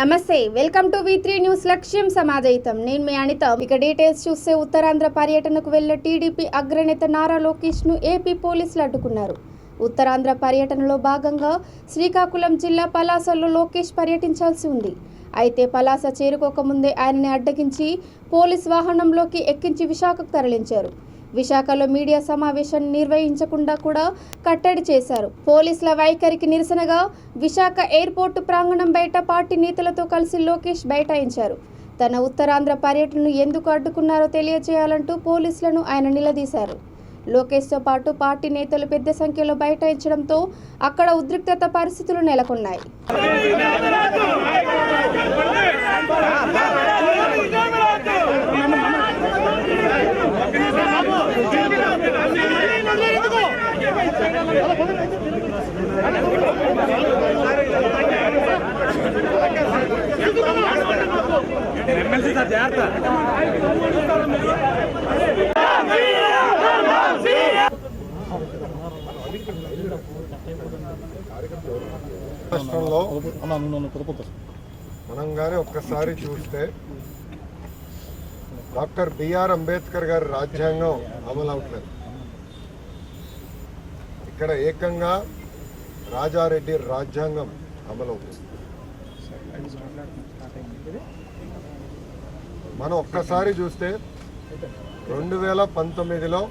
నమస్తే, welcome to V3 news. లక్ష్యం సమాజయితం. నేను మీ అనిత. ఇక డీటెయిల్స్ చూస్తే ఉత్తరాంధ్ర పర్యటనకు వెళ్లే టీడీపీ అగ్రనేత నారా లోకేష్ ను ఏపీ పోలీసులు అడ్డుకున్నారు. ఉత్తరాంధ్ర పర్యటనలో భాగంగా శ్రీకాకుళం జిల్లా పలాసలో లోకేష్ పర్యటించాల్సి ఉంది. అయితే పలాస చేరుకోకముందే ఆయనని అడ్డగించి పోలీస్ వాహనంలోకి ఎక్కించి విశాఖకు తరలించారు. విశాఖలో మీడియా సమావేశాన్ని నిర్వహించకుండా కూడా కట్టడి చేశారు. పోలీసుల వైఖరికి నిరసనగా విశాఖ ఎయిర్పోర్టు ప్రాంగణం బయట పార్టీ నేతలతో కలిసి లోకేష్ బైఠాయించారు. తన ఉత్తరాంధ్ర పర్యటనను ఎందుకు అడ్డుకున్నారో తెలియజేయాలంటూ పోలీసులను ఆయన నిలదీశారు. లోకేష్తో పాటు పార్టీ నేతలు పెద్ద సంఖ్యలో బైఠాయించడంతో అక్కడ ఉద్రిక్తత పరిస్థితులు నెలకొన్నాయి. రాష్ట్రంలో మనం కానీ ఒక్కసారి చూస్తే డాక్టర్ బిఆర్ అంబేద్కర్ గారి రాజ్యాంగం అమలు అవట్లేదు. ఇక్కడ ఏకంగా రాజారెడ్డి రాజ్యాంగం అమలవుతుంది. మనం ఒక్కసారి చూస్తే 2019లో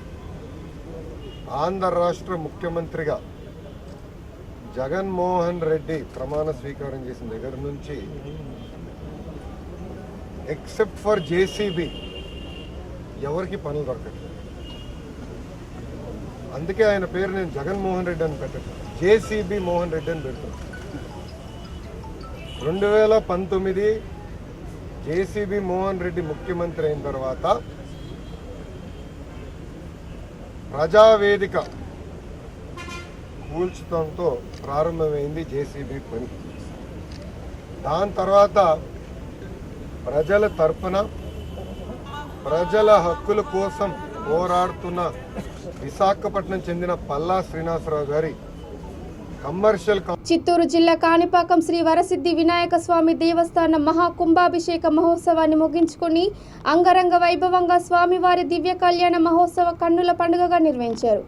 ఆంధ్ర రాష్ట్ర ముఖ్యమంత్రిగా జగన్మోహన్ రెడ్డి ప్రమాణ స్వీకారం చేసిన దగ్గర నుంచి ఎక్సెప్ట్ ఫర్ జేసీబీ ఎవరికి పనులు దొరకట్లేదు. అందుకే ఆయన పేరు నేను జగన్మోహన్ రెడ్డి అని పెట్టట్లేదు, జేసీబీ మోహన్ రెడ్డి అని పెడుతున్నాను. 2019 జేసీబీ మోహన్ రెడ్డి ముఖ్యమంత్రి అయిన తర్వాత ప్రజావేదిక కూల్చడంతో ప్రారంభమైంది జేసీబీ పని. దాని తర్వాత ప్రజల తరపున ప్రజల హక్కుల కోసం పోరాడుతున్న విశాఖపట్నం చెందిన పల్లా శ్రీనివాసరావు గారి కమర్షియల్. చిత్తూరు జిల్లా కాణిపాకం శ్రీ వరసిద్ధి వినాయక స్వామి దేవస్థానం మహాకుంభాభిషేక మహోత్సవాన్ని ముగించుకొని అంగరంగ వైభవంగా స్వామివారి దివ్య కళ్యాణ మహోత్సవ కన్నుల పండుగగా నిర్వహించారు.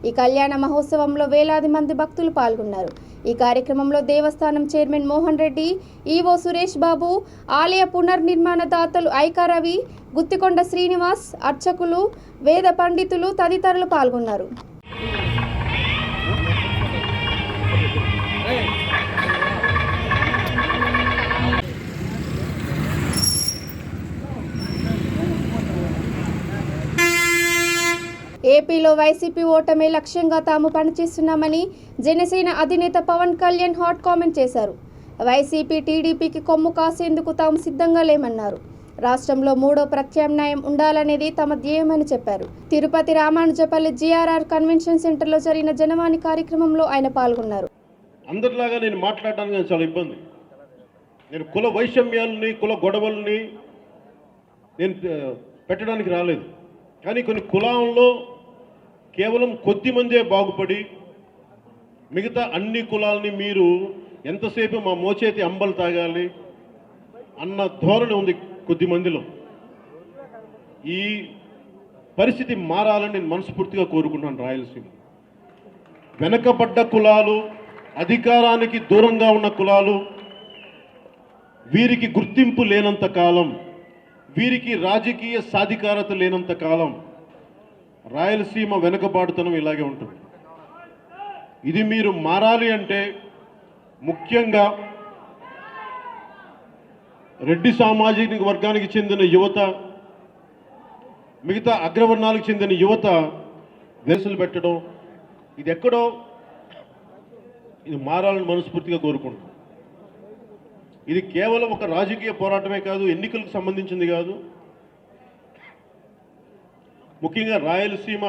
ఈ కళ్యాణ మహోత్సవంలో వేలాది మంది భక్తులు పాల్గొన్నారు. ఈ కార్యక్రమంలో దేవస్థానం చైర్మన్ మోహన్ రెడ్డి, ఈవో సురేష్ బాబు, ఆలయ పునర్నిర్మాణ దాతలు ఐకారవి, గుత్తికొండ శ్రీనివాస్, అర్చకులు, వేద పండితులు తదితరులు పాల్గొన్నారు. ఏపీలో వైసీపీ ఓటమే లక్ష్యంగా తాము పనిచేస్తున్నామని జనసేన అధినేత పవన్ కళ్యాణ్ హాట్ కామెంట్ చేశారు. వైసీపీ టీడీపీకి కొమ్ము కాసేందుకు తాము సిద్ధంగా లేమన్నారు. రాష్ట్రంలో మూడో ప్రత్యామ్నాయం ఉండాలనేది తమ ధ్యేయమని చెప్పారు. తిరుపతి రామానుజపల్లి GRR కన్వెన్షన్ సెంటర్లో జరిగిన జనవాణి కార్యక్రమంలో ఆయన పాల్గొన్నారు. అందరిలాగా నేను మాట్లాడడానికి చాలా ఇబ్బంది. నేను కుల వైషమ్యాలని, కుల గొడవల్ని నేను పెట్టడానికి రాలేదు. కానీ కొన్ని కులాల్లో కేవలం కొద్ది మందే బాగుపడి మిగతా అన్ని కులాలని మీరు ఎంతసేపు మా మోచేతి అంబలు తాగాలి అన్న ధోరణి ఉంది కొద్ది మందిలో. ఈ పరిస్థితి మారాలని నేను మనస్ఫూర్తిగా కోరుకుంటున్నాను. రాయలసీమ వెనకబడ్డ కులాలు, అధికారానికి దూరంగా ఉన్న కులాలు, వీరికి గుర్తింపు లేనంత కాలం, వీరికి రాజకీయ సాధికారత లేనంత కాలం రాయలసీమ వెనుకబాటుతనం ఇలాగే ఉంటుంది. ఇది మీరు మారాలి అంటే ముఖ్యంగా రెడ్డి సామాజిక వర్గానికి చెందిన యువత, మిగతా అగ్రవర్ణాలకు చెందిన యువత వెసులు పెట్టడం, ఇది ఎక్కడో ఇది మారాలని మనస్ఫూర్తిగా కోరుకుంటున్నాం. ఇది కేవలం ఒక రాజకీయ పోరాటమే కాదు, ఎన్నికలకు సంబంధించింది కాదు. ముఖ్యంగా రాయలసీమ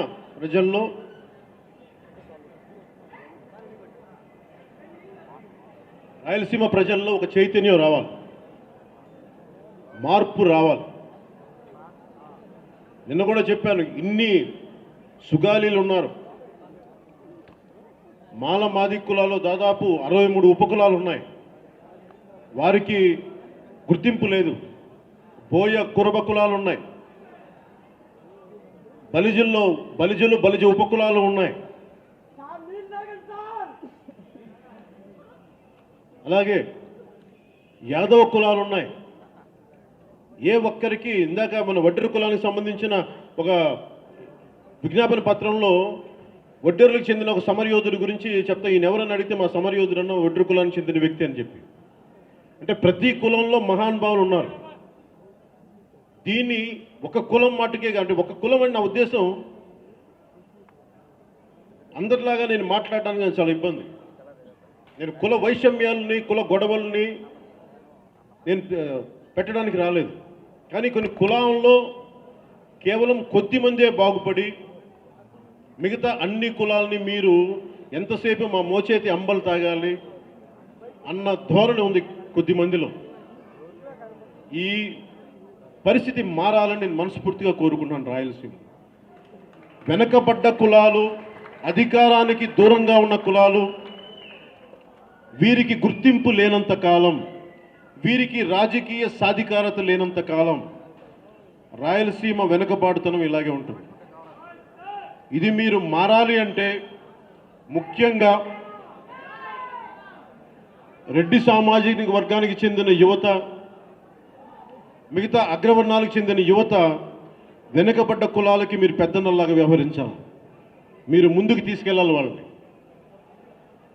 ప్రజల్లో ఒక చైతన్యం రావాలి, మార్పు రావాలి. నిన్న కూడా చెప్పాను, ఇన్ని సుగాలీలు ఉన్నారు. మాల మాది కులాల్లో దాదాపు 63 ఉపకులాలు ఉన్నాయి. వారికి గుర్తింపు లేదు. బోయ కురబ కులాలు ఉన్నాయి, బలిజ ఉపకులాలు ఉన్నాయి, అలాగే యాదవ కులాలు ఉన్నాయి. ఏ ఒక్కరికి ఇందాక మన వడ్డెర కులానికి సంబంధించిన ఒక విజ్ఞాపన పత్రంలో వడ్డెరులకు చెందిన ఒక సమరయోధుడి గురించి చెప్తా, ఈయన ఎవరని అడిగితే మా సమరయోధుడు అన్న వడ్డెర కులానికి చెందిన వ్యక్తి అని చెప్పి. అంటే ప్రతి కులంలో మహానుభావులు ఉన్నారు. దీన్ని ఒక కులం మాటకే, అంటే ఒక కులం అని నా ఉద్దేశం అందరిలాగా నేను మాట్లాడడానికి నాకు చాలా ఇబ్బంది. నేను కుల వైషమ్యాలని, కుల గొడవల్ని నేను పెట్టడానికి రాలేదు. కానీ కొన్ని కులాల్లో కేవలం కొద్ది మందే బాగుపడి మిగతా అన్ని కులాలని మీరు ఎంతసేపు మా మోచేతి అంబలు తాగాలి అన్న ధోరణి ఉంది కొద్ది మందిలో. ఈ పరిస్థితి మారాలని నేను మనస్ఫూర్తిగా కోరుకుంటున్నాను. రాయలసీమ వెనకబడ్డ కులాలు, అధికారానికి దూరంగా ఉన్న కులాలు, వీరికి గుర్తింపు లేనంత కాలం, వీరికి రాజకీయ సాధికారత లేనంత కాలం రాయలసీమ వెనుకబాటుతనం ఇలాగే ఉంటుంది. ఇది మీరు మారాలి అంటే ముఖ్యంగా రెడ్డి సామాజిక వర్గానికి చెందిన యువత, మిగతా అగ్రవర్ణాలకు చెందిన యువత, వెనుకబడ్డ కులాలకి మీరు పెద్దన్నలాగా వ్యవహరించాలి. మీరు ముందుకు తీసుకెళ్ళాలి వాళ్ళని.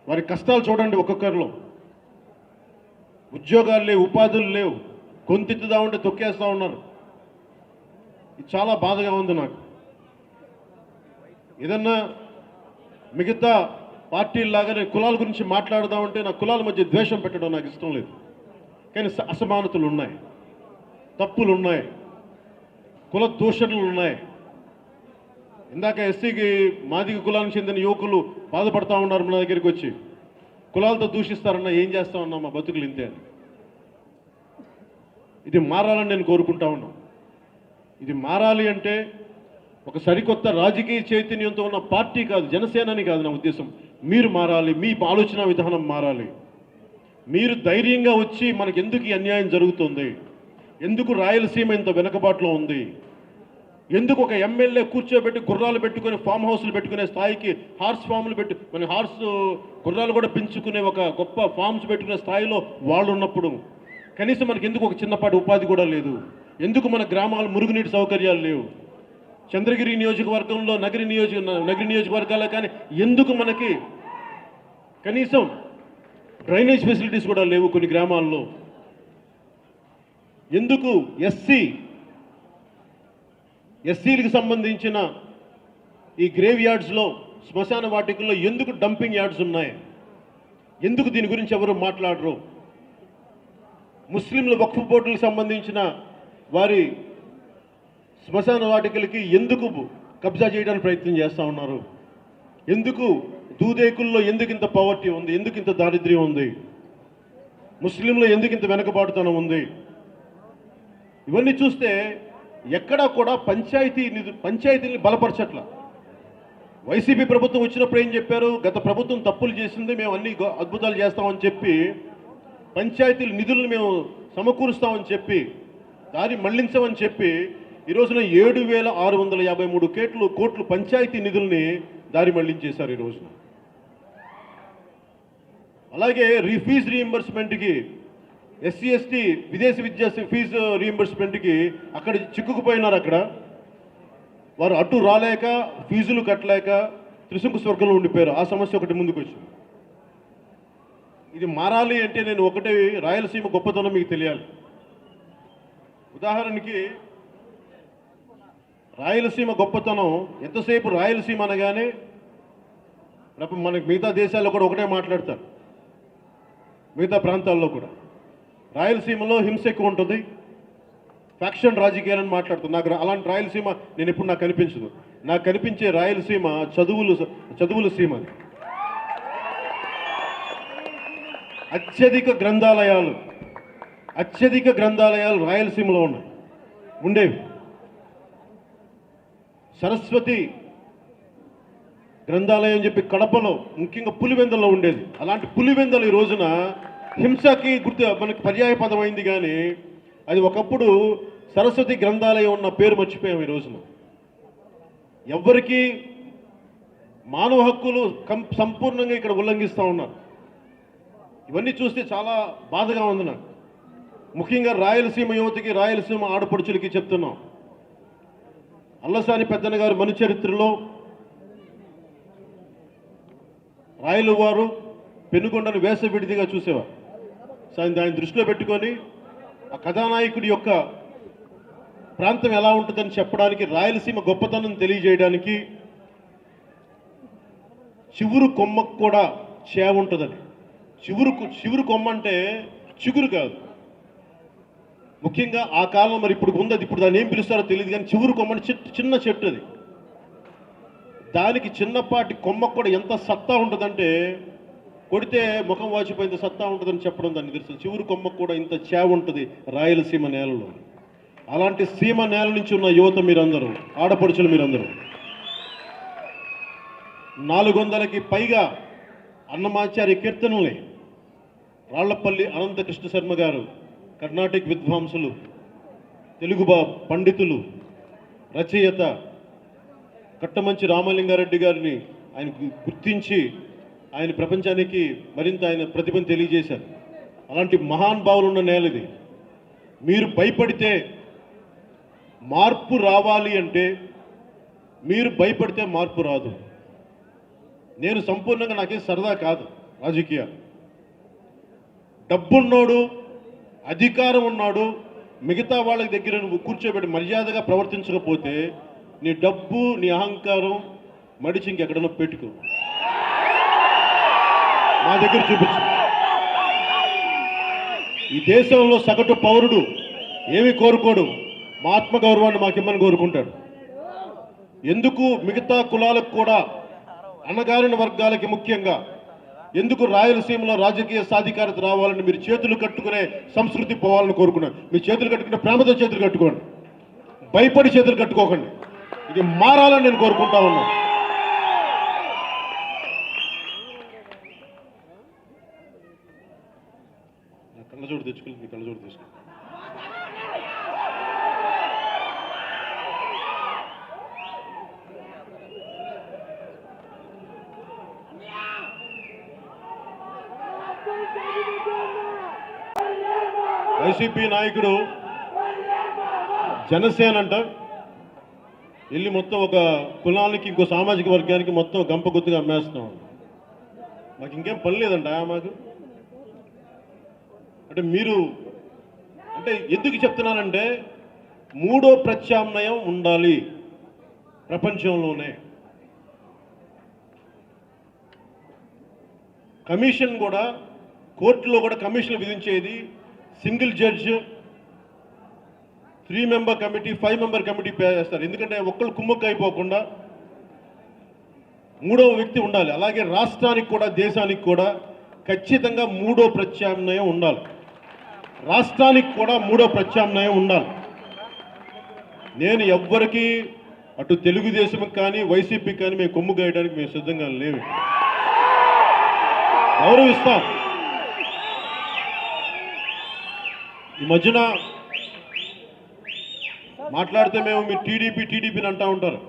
వారి కష్టాలు చూడండి. ఒక్కొక్కరిలో ఉద్యోగాలు లేవు, ఉపాధులు లేవు, గొంతెత్తుదామంటే తొక్కేస్తూ ఉన్నారు. ఇది చాలా బాధగా ఉంది నాకు. ఏదన్నా మిగతా పార్టీలాగా నేను కులాల గురించి మాట్లాడదామంటే నా కులాల మధ్య ద్వేషం పెట్టడం నాకు ఇష్టం లేదు. కానీ అసమానతలు ఉన్నాయి, తప్పులు ఉన్నాయి, కుల దూషణలు ఉన్నాయి. ఇందాక ఎస్సీకి మాదిగ కులానికి చెందిన యువకులు బాధపడతా ఉన్నారు మన దగ్గరికి వచ్చి, కులాలతో దూషిస్తారన్నా ఏం చేస్తా ఉన్నా మా బతుకులు ఇంతే అని. ఇది మారాలని నేను కోరుకుంటా ఉన్నాను. ఇది మారాలి అంటే ఒక సరికొత్త రాజకీయ చైతన్యంతో ఉన్న పార్టీ కాదు, జనసేనని కాదు నా ఉద్దేశం. మీరు మారాలి, మీ ఆలోచన విధానం మారాలి. మీరు ధైర్యంగా వచ్చి మనకు ఎందుకు ఈ అన్యాయం జరుగుతుంది, ఎందుకు రాయలసీమ ఇంత వెనుకబాటులో ఉంది, ఎందుకు ఒక ఎమ్మెల్యే కూర్చోబెట్టి గుర్రాలు పెట్టుకుని ఫామ్ హౌస్లు పెట్టుకునే స్థాయికి, హార్స్ ఫామ్లు పెట్టి మన హార్స్ గుర్రాలు కూడా పెంచుకునే ఒక గొప్ప ఫామ్స్ పెట్టుకునే స్థాయిలో వాళ్ళు ఉన్నప్పుడు కనీసం మనకి ఎందుకు ఒక చిన్నపాటి ఉపాధి కూడా లేదు, ఎందుకు మన గ్రామాలు మురుగునీటి సౌకర్యాలు లేవు, చంద్రగిరి నియోజకవర్గంలో నగరి నియోజకవర్గాలే కానీ ఎందుకు మనకి కనీసం డ్రైనేజ్ ఫెసిలిటీస్ కూడా లేవు కొన్ని గ్రామాల్లో, ఎందుకు ఎస్సీలకు సంబంధించిన ఈ గ్రేవ్ యార్డ్స్లో, శ్మశాన వాటికల్లో ఎందుకు డంపింగ్ యార్డ్స్ ఉన్నాయి, ఎందుకు దీని గురించి ఎవరు మాట్లాడరు, ముస్లింల వక్ఫ్ బోర్డులకు సంబంధించిన వారి శ్మశాన వాటికలకి ఎందుకు కబ్జా చేయడానికి ప్రయత్నం చేస్తూ ఉన్నారు, ఎందుకు దూదేకుల్లో ఎందుకు ఇంత పవర్టీ ఉంది, ఎందుకు ఇంత దారిద్ర్యం ఉంది, ముస్లింలో ఎందుకు ఇంత వెనుకబాటుతనం ఉంది. ఇవన్నీ చూస్తే ఎక్కడా కూడా పంచాయతీని బలపరచట్ల. వైసీపీ ప్రభుత్వం వచ్చినప్పుడు ఏం చెప్పారు, గత ప్రభుత్వం తప్పులు చేసింది, మేము అన్ని అద్భుతాలు చేస్తామని చెప్పి పంచాయతీల నిధులను మేము సమకూరుస్తామని చెప్పి దారి మళ్లించమని చెప్పి ఈ రోజున 7,653 కోట్లు పంచాయతీ నిధుల్ని దారి మళ్లించేశారు ఈ రోజున. అలాగే ఫీజు రీయింబర్స్మెంట్కి, ఎస్సీ ఎస్టీ విదేశీ విద్యా ఫీజు రీయింబర్స్మెంట్కి అక్కడ చిక్కుకుపోయినారు. అక్కడ వారు అటు రాలేక, ఫీజులు కట్టలేక త్రిశంకు స్వర్గంలో ఉండిపోయారు. ఆ సమస్య ఒకటి ముందుకు వచ్చింది. ఇది మారాలి అంటే నేను ఒకటే, రాయలసీమ గొప్పతనం మీకు తెలియాలి. ఉదాహరణకి రాయలసీమ గొప్పతనం, ఎంతసేపు రాయలసీమ అనగానే మనకి మిగతా దేశాల్లో కూడా ఒకటే మాట్లాడతారు, మిగతా ప్రాంతాల్లో కూడా రాయలసీమలో హింస ఎక్కువ ఉంటుంది, ఫ్యాక్షన్ రాజకీయాలని మాట్లాడుతుంది. నాకు అలాంటి రాయలసీమ నేను ఎప్పుడు నాకు కనిపించదు. నాకు కనిపించే రాయలసీమ చదువుల సీమ. అత్యధిక గ్రంథాలయాలు రాయలసీమలో ఉండేవి. సరస్వతి గ్రంథాలయం అని చెప్పి కడపలో, ముఖ్యంగా పులివెందుల్లో ఉండేది. అలాంటి పులివెందులు ఈ రోజున హింసకి గుర్తు మనకి పర్యాయ పదం అయింది, కానీ అది ఒకప్పుడు సరస్వతి గ్రంథాలయం ఉన్న పేరు మర్చిపోయాం ఈ రోజున. ఎవ్వరికీ మానవ హక్కులు సంపూర్ణంగా ఇక్కడ ఉల్లంఘిస్తూ ఉన్నారు. ఇవన్నీ చూస్తే చాలా బాధగా ఉంది నాకు. ముఖ్యంగా రాయలసీమ యువతకి, రాయలసీమ ఆడపడుచులకి చెప్తున్నాం. అల్లసాని పెద్దన్న గారు మన చరిత్రలో రాయలు వారు పెనుగొండను వేస విడిదిగా చూసేవారు. దాన్ని దృష్టిలో పెట్టుకొని ఆ కథానాయకుడి యొక్క ప్రాంతం ఎలా ఉంటుందని చెప్పడానికి, రాయలసీమ గొప్పతనం తెలియజేయడానికి చివురు కొమ్మకు కూడా చేవ ఉంటుందని. చివురు కొమ్మ అంటే చిగురు కాదు. ముఖ్యంగా ఆ కాలం మరి ఇప్పుడు ఉంది, అది ఇప్పుడు దాన్ని ఏం పిలుస్తారో తెలియదు, కానీ చివురు కొమ్మ అంటే చిన్న చెట్టు అది. దానికి చిన్నపాటి కొమ్మకు కూడా ఎంత సత్తా ఉంటుందంటే, కొడితే ముఖం వాచిపోయింత సత్తా ఉంటుందని చెప్పడం దాన్ని తెలుసు. చివురు కొమ్మకు కూడా ఇంత చేవ ఉంటుంది రాయలసీమ నేలలో. అలాంటి సీమ నేల నుంచి ఉన్న యువత మీరందరూ, ఆడపడుచులు మీరందరూ, 400కి పైగా అన్నమాచార్య కీర్తనల్ని రాళ్లపల్లి అనంతకృష్ణ శర్మ గారు, కర్ణాటక విద్వాంసులు, తెలుగు పండితులు, రచయిత కట్టమంచి రామలింగారెడ్డి గారిని ఆయన గుర్తించి ఆయన ప్రపంచానికి మరింత ఆయన ప్రతిభను తెలియజేశారు. అలాంటి మహానుభావులు ఉన్న నేల ఇది. మీరు భయపడితే మార్పు రావాలి అంటే, మీరు భయపడితే మార్పు రాదు. నేను సంపూర్ణంగా నాకేం సరదా కాదు రాజకీయాలు. డబ్బున్నోడు, అధికారం ఉన్నాడు, మిగతా వాళ్ళ దగ్గర నువ్వు కూర్చోబెట్టి మర్యాదగా ప్రవర్తించకపోతే నీ డబ్బు, నీ అహంకారం మడిచి ఇంకెక్కడన్నా పెట్టుకో, మా దగ్గర చూపించు. ఈ దేశంలో సగటు పౌరుడు ఏమి కోరుకోడు, మా ఆత్మగౌరవాన్ని మాకిమ్మని కోరుకుంటాడు. ఎందుకు మిగతా కులాలకు కూడా, అణగారిన వర్గాలకి ముఖ్యంగా ఎందుకు రాయలసీమలో రాజకీయ సాధికారత రావాలని మీరు చేతులు కట్టుకునే సంస్కృతి పోవాలని కోరుకున్నారు. మీ చేతులు కట్టుకునే ప్రేమతో చేతులు కట్టుకోండి, భయపడి చేతులు కట్టుకోకండి. ఇది మారాలని నేను కోరుకుంటా ఉన్నా. కళ్ళజోడు తెచ్చుకోండి, మీ కళ్ళజోడు తెచ్చుకోండి. వైసీపీ నాయకుడు జనసేన అంట వెళ్ళి మొత్తం ఒక కులానికి, ఇంకో సామాజిక వర్గానికి మొత్తం గంపగుత్తుగా అమ్మేస్తున్నాం. మాకు ఇంకేం పని లేదంట మాకు. అంటే మీరు అంటే ఎందుకు చెప్తున్నానంటే, మూడో ప్రత్యామ్నాయం ఉండాలి ప్రపంచంలోనే. కమిషన్ కూడా, కోర్టులో కూడా కమిషన్లు విధించేది single judge, 3 member committee, 5 member committee చేస్తారు. ఎందుకంటే ఒక్కళ్ళు కుమ్మక్కు అయిపోకుండా మూడవ వ్యక్తి ఉండాలి. అలాగే రాష్ట్రానికి కూడా, దేశానికి కూడా ఖచ్చితంగా మూడో ప్రత్యామ్నాయం ఉండాలి. రాష్ట్రానికి కూడా మూడో ప్రత్యామ్నాయం ఉండాలి. నేను ఎవ్వరికీ అటు తెలుగుదేశంకి కానీ వైసీపీకి కానీ మేము కొమ్ము గాయడానికి మేము సిద్ధంగా లేవు. గౌరవిస్తాం. ఈ మధ్యన మాట్లాడితే మేము మీరు టీడీపీని అంటూ ఉంటారు.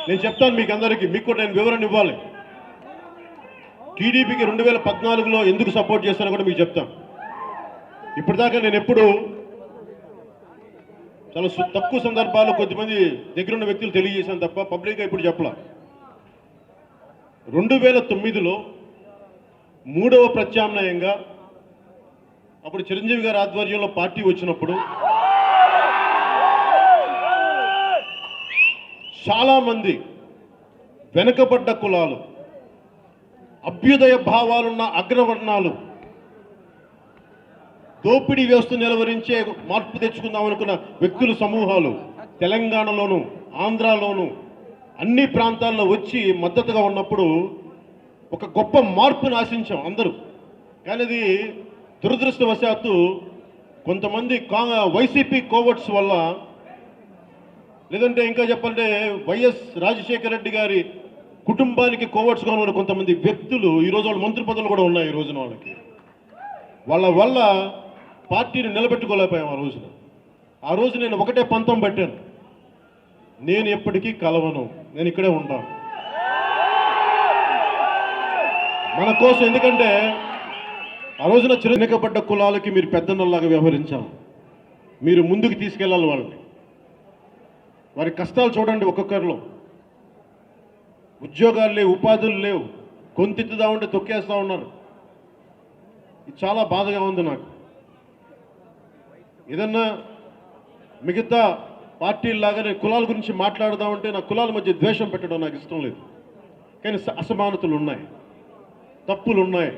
నేను చెప్తాను మీకు అందరికీ, మీకు కూడా నేను వివరణ ఇవ్వాలి. టీడీపీకి 2014లో ఎందుకు సపోర్ట్ చేస్తానో కూడా మీకు చెప్తాను. ఇప్పటిదాకా నేను ఎప్పుడు చాలా తక్కువ సందర్భాల్లో కొద్దిమంది దగ్గరున్న వ్యక్తులు తెలియజేశాను తప్ప పబ్లిక్గా ఇప్పుడు చెప్పలా. 2009లో మూడవ ప్రత్యామ్నాయంగా అప్పుడు చిరంజీవి గారి ఆధ్వర్యంలో పార్టీ వచ్చినప్పుడు చాలామంది వెనుకబడ్డ కులాలు, అభ్యుదయ భావాలున్న అగ్రవర్ణాలు, దోపిడీ వ్యవస్థ నిలవరించే మార్పు తెచ్చుకుందాం అనుకున్న వ్యక్తుల సమూహాలు తెలంగాణలోను, ఆంధ్రాలోను, అన్ని ప్రాంతాల్లో వచ్చి మద్దతుగా ఉన్నప్పుడు ఒక గొప్ప మార్పును ఆశించాం అందరూ. కానీ అది దురదృష్టవశాత్తు కొంతమంది వైసీపీ కోవర్ట్స్ వల్ల, లేదంటే ఇంకా చెప్పాలంటే వైఎస్ రాజశేఖర రెడ్డి గారి కుటుంబానికి కోవర్ట్స్గా ఉన్న కొంతమంది వ్యక్తులు, ఈరోజు వాళ్ళు మంత్రి పదవులు కూడా ఉన్నాయి ఈ రోజున వాళ్ళకి. వాళ్ళ వల్ల పార్టీని నిలబెట్టుకోలేకపోయాం ఆ రోజు నేను ఒకటే పంతం పెట్టాను, నేను ఎప్పటికీ కలవను, నేను ఇక్కడే ఉంటాను మన కోసం. ఎందుకంటే ఆ రోజున వెనుకబడ్డ కులాలకి మీరు పెద్దన్నలాగా వ్యవహరించాలి, మీరు ముందుకు తీసుకెళ్ళాలి వాళ్ళని. వారి కష్టాలు చూడండి, ఒక్కొక్కరిలో ఉద్యోగాలు లేవు, ఉపాధులు లేవు, కొంతెత్తుదా ఉంటే తొక్కేస్తూ ఉన్నారు. ఇది చాలా బాధగా ఉంది నాకు. ఏదన్నా మిగతా పార్టీలాగానే కులాల గురించి మాట్లాడదామంటే నా కులాల మధ్య ద్వేషం పెట్టడం నాకు ఇష్టం లేదు. కానీ అసమానతలు ఉన్నాయి, తప్పులు ఉన్నాయి,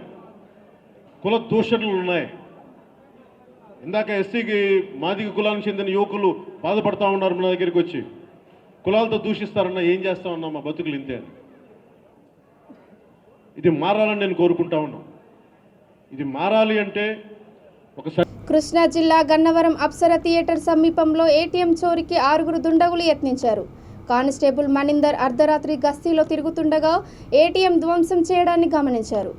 కుల దూషణలు ఉన్నాయి. ఇందాక ఎస్సీకి మాదిగ కులానికి చెందిన యువకులు బాధపడతా ఉన్నారు మన దగ్గరికి వచ్చి, కులాలతో దూషిస్తారన్నా ఏం చేస్తామన్నా మా బతుకులు ఇంతే అని. ఇది మారాలని నేను కోరుకుంటా ఉన్నాను. ఇది మారాలి అంటే కృష్ణా జిల్లా గన్నవరం అప్సర థియేటర్ సమీపంలో ఏటీఎం చోరీకి 6 దుండగులు యత్నించారు. కానిస్టేబుల్ మణిందర్ అర్ధరాత్రి గస్తీలో తిరుగుతుండగా ఏటీఎం ధ్వంసం చేయడాన్ని గమనించారు.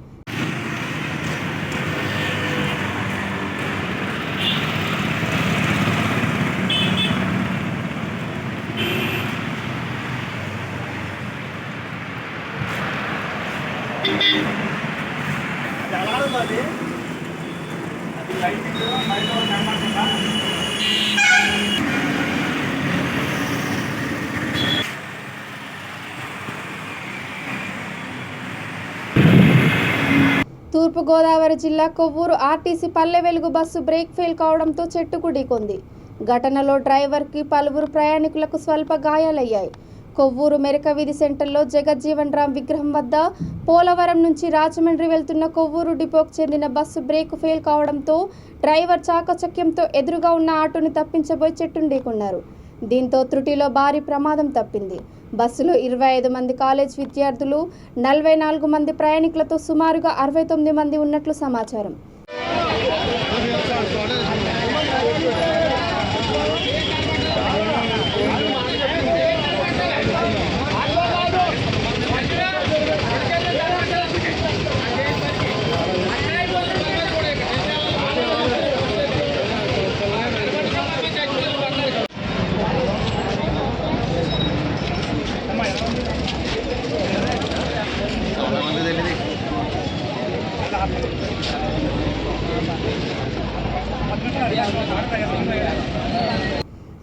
తూర్పుగోదావరి జిల్లా Kovvur RTC Palle Velugu bus brake fail కావడంతో చెట్టుకు ఢీకొంది. ఘటనలో డ్రైవర్కి పలువురు ప్రయాణికులకు స్వల్ప గాయాలయ్యాయి. కొవ్వూరు మెరక వీధి సెంటర్లో జగజ్జీవన్ రామ్ విగ్రహం వద్ద పోలవరం నుంచి రాజమండ్రి వెళ్తున్న కొవ్వూరు డిపోకు చెందిన బస్సు బ్రేక్ ఫెయిల్ కావడంతో డ్రైవర్ చాకచక్యంతో ఎదురుగా ఉన్న ఆటోని తప్పించబోయి చెట్టును ఢీకొన్నారు. దీంతో త్రుటిలో భారీ ప్రమాదం తప్పింది. బస్సులో 25 మంది కాలేజ్ విద్యార్థులు, 44 మంది ప్రయాణికులతో సుమారుగా 69 మంది ఉన్నట్లు సమాచారం.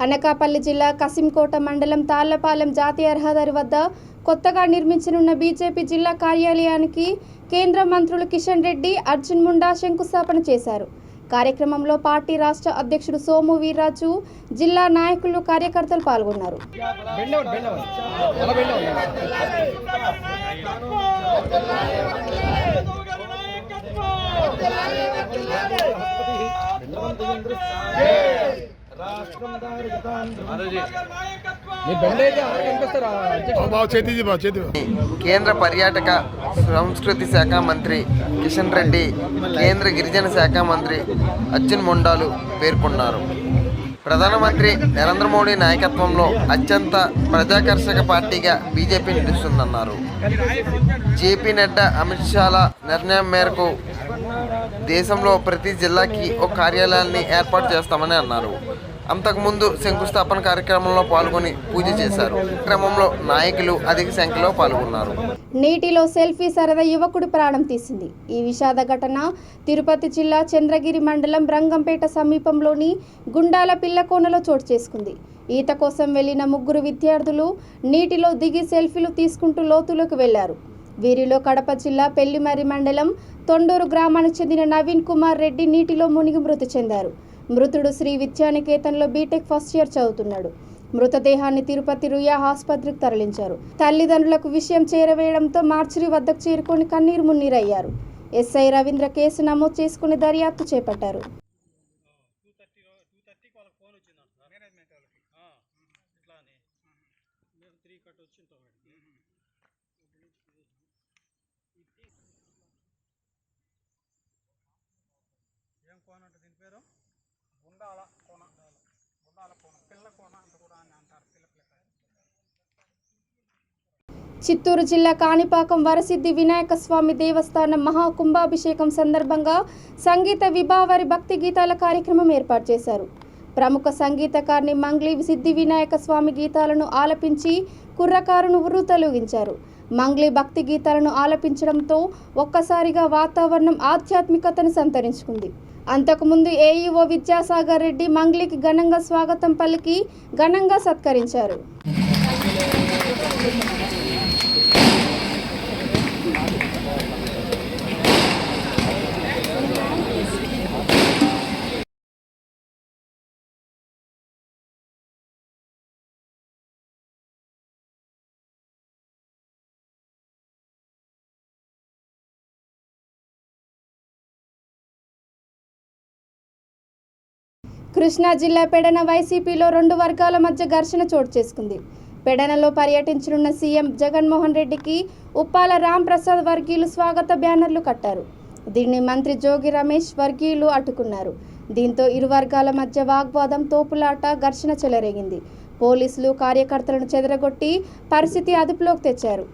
అనకాపల్లి జిల్లా కసింకోట మండలం తాళ్లపాలెం జాతీయ రహదారి వద్ద కొత్తగా నిర్మించనున్న బీజేపీ జిల్లా కార్యాలయానికి కేంద్ర మంత్రులు కిషన్ రెడ్డి, అర్జున్ ముండా శంకుస్థాపన చేశారు. కార్యక్రమంలో పార్టీ రాష్ట్ర అధ్యక్షుడు సోము వీర్రాజు, జిల్లా నాయకులు, కార్యకర్తలు పాల్గొన్నారు. కేంద్ర పర్యాటక సంస్కృతి శాఖ మంత్రి కిషన్ రెడ్డి, కేంద్ర గిరిజన శాఖ మంత్రి అర్జున్ ముండాలు పేర్కొన్నారు. ప్రధానమంత్రి నరేంద్ర మోడీ నాయకత్వంలో అత్యంత ప్రజాకర్షక పార్టీగా బీజేపీ నిలుస్తుందన్నారు. జేపీ నడ్డా, అమిత్ షాల నిర్ణయం మేరకు దేశంలో ప్రతి జిల్లాకి ఒక కార్యాలయాన్ని ఏర్పాటు చేస్తామని అన్నారు. అంతకుముందు శంకుస్థాపన కార్యక్రమంలో పాల్గొని పూజ చేశారు. క్రమంలో నాయకులు అధిక సంఖ్యలో పాల్గొన్నారు. నీటిలో సెల్ఫీ సరదా యువకుడి ప్రాణం తీసింది. ఈ విషాద ఘటన తిరుపతి జిల్లా చంద్రగిరి మండలం రంగంపేట సమీపంలోని గుండాల పిల్లకోనలో చోటు చేసుకుంది. ఈత కోసం వెళ్లిన 3 విద్యార్థులు నీటిలో దిగి సెల్ఫీలు తీసుకుంటూ లోతులోకి వెళ్లారు. వీరిలో కడప జిల్లా పెళ్లిమర్రి మండలం తొండూరు గ్రామానికి చెందిన నవీన్ కుమార్ రెడ్డి నీటిలో మునిగి మృతి చెందారు. మృతుడు శ్రీ విద్యానికేతన్లో బీటెక్ ఫస్ట్ ఇయర్ చదువుతున్నాడు. మృతదేహాన్ని తిరుపతి రుయా ఆసుపత్రికి తరలించారు. తల్లిదండ్రులకు విషయం చేరవేయడంతో మార్చిరి వద్దకు చేరుకొని కన్నీరు మున్నీరయ్యారు. ఎస్ఐ రవీంద్ర కేసు నమోదు చేసుకుని దర్యాప్తు చేపట్టారు. చిత్తూరు జిల్లా కాణిపాకం వరసిద్ధి వినాయక స్వామి దేవస్థానం మహాకుంభాభిషేకం సందర్భంగా సంగీత విభావరి భక్తి గీతాల కార్యక్రమం ఏర్పాటు చేశారు. ప్రముఖ సంగీతకారిణి మంగ్లీ సిద్ధి వినాయక స్వామి గీతాలను ఆలపించి కుర్రకారును ఉర్రూతలూగించారు. మంగ్లీ భక్తి గీతాలను ఆలపించడంతో ఒక్కసారిగా వాతావరణం ఆధ్యాత్మికతను సంతరించుకుంది. అంతకుముందు ఏఈఓ విద్యాసాగర్ రెడ్డి మంగ్లీకి ఘనంగా స్వాగతం పలికి ఘనంగా సత్కరించారు. కృష్ణా జిల్లా పెడన వైసీపీలో 2 వర్గాల మధ్య ఘర్షణ చోటు చేసుకుంది. పెడనలో పర్యటించనున్న సీఎం జగన్మోహన్ రెడ్డికి ఉప్పాల రాంప్రసాద్ వర్గీయులు స్వాగత బ్యానర్లు కట్టారు. దీన్ని మంత్రి జోగి రమేష్ వర్గీయులు అడ్డుకున్నారు. దీంతో ఇరు వర్గాల మధ్య వాగ్వాదం, తోపులాట, ఘర్షణ చెలరేగింది. పోలీసులు కార్యకర్తలను చెదరగొట్టి పరిస్థితి అదుపులోకి తెచ్చారు.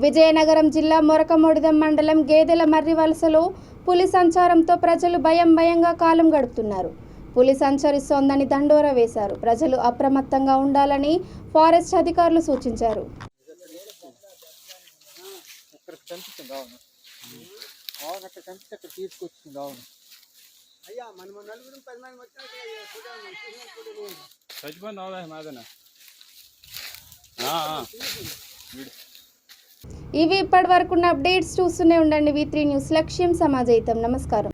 విజయనగరం జిల్లా మొరకమొడిదం మండలం గేదెల మర్రివలసలో పులి సంచారంతో ప్రజలు భయంగా కాలం గడుపుతున్నారు. పులి సంచరిస్తోందని దండోరా వేశారు. ప్రజలు అప్రమత్తంగా ఉండాలని ఫారెస్ట్ అధికారులు సూచించారు. ఇవి ఇప్పటి వరకున్న అప్డేట్స్. చూస్తూనే ఉండండి V3 న్యూస్. లక్ష్యం సమాజయితం. నమస్కారం.